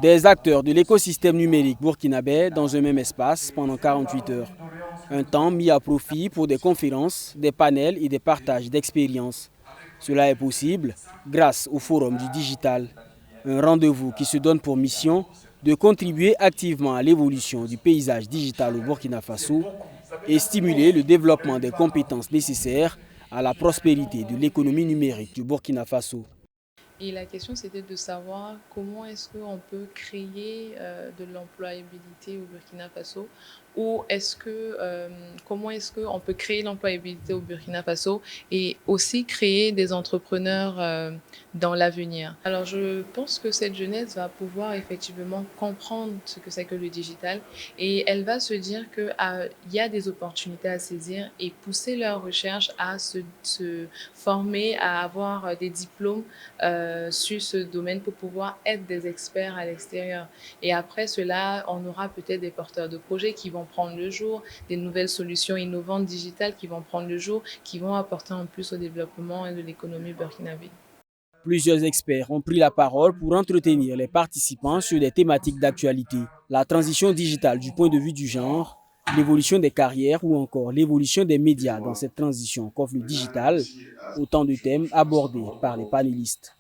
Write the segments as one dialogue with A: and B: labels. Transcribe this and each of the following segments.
A: Des acteurs de l'écosystème numérique burkinabé dans un même espace pendant 48 heures. Un temps mis à profit pour des conférences, des panels et des partages d'expériences. Cela est possible grâce au Forum du Digital, un rendez-vous qui se donne pour mission de contribuer activement à l'évolution du paysage digital au Burkina Faso et stimuler le développement des compétences nécessaires à la prospérité de l'économie numérique du Burkina Faso.
B: Et la question, c'était de savoir comment est-ce qu'on peut créer de l'employabilité au Burkina Faso ou comment est-ce qu'on peut créer l'employabilité au Burkina Faso et aussi créer des entrepreneurs dans l'avenir. Alors, je pense que cette jeunesse va pouvoir effectivement comprendre ce que c'est que le digital et elle va se dire qu'il y a des opportunités à saisir et pousser leur recherche à se former, à avoir des diplômes sur ce domaine pour pouvoir être des experts à l'extérieur. Et après cela, on aura peut-être des porteurs de projets qui vont prendre le jour, des nouvelles solutions innovantes digitales qui vont prendre le jour, qui vont apporter en plus au développement de l'économie burkinabé.
A: Plusieurs experts ont pris la parole pour entretenir les participants sur des thématiques d'actualité. La transition digitale du point de vue du genre, l'évolution des carrières ou encore l'évolution des médias dans cette transition qu'offre le digital, autant de thèmes abordés par les panélistes.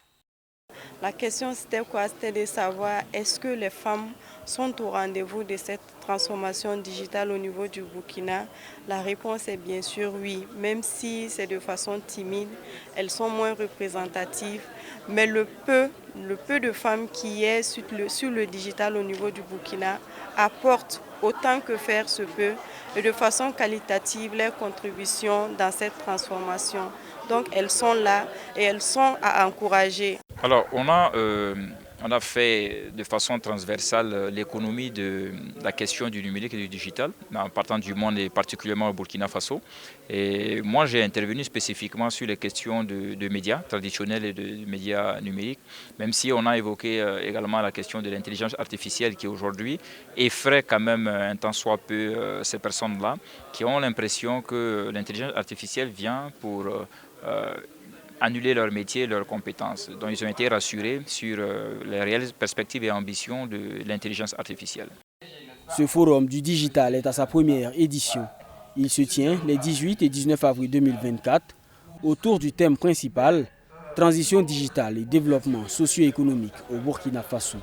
C: La question c'était quoi? C'était de savoir est-ce que les femmes sont au rendez-vous de cette transformation digitale au niveau du Burkina? La réponse est bien sûr oui, même si c'est de façon timide, elles sont moins représentatives, mais le peu de femmes qui est sur le digital au niveau du Burkina apportent autant que faire se peut et de façon qualitative leurs contributions dans cette transformation. Donc elles sont là et elles sont à encourager.
D: Alors, on a fait de façon transversale l'économie de la question du numérique et du digital, en partant du monde et particulièrement au Burkina Faso. Et moi, j'ai intervenu spécifiquement sur les questions de médias traditionnels et de médias numériques, même si on a évoqué également la question de l'intelligence artificielle qui aujourd'hui effraie quand même un tant soit peu ces personnes-là, qui ont l'impression que l'intelligence artificielle vient pour annuler leur métier, leurs compétences. Donc ils ont été rassurés sur les réelles perspectives et ambitions de l'intelligence artificielle.
A: Ce forum du digital est à sa première édition. Il se tient les 18 et 19 avril 2024 autour du thème principal « Transition digitale et développement socio-économique au Burkina Faso ».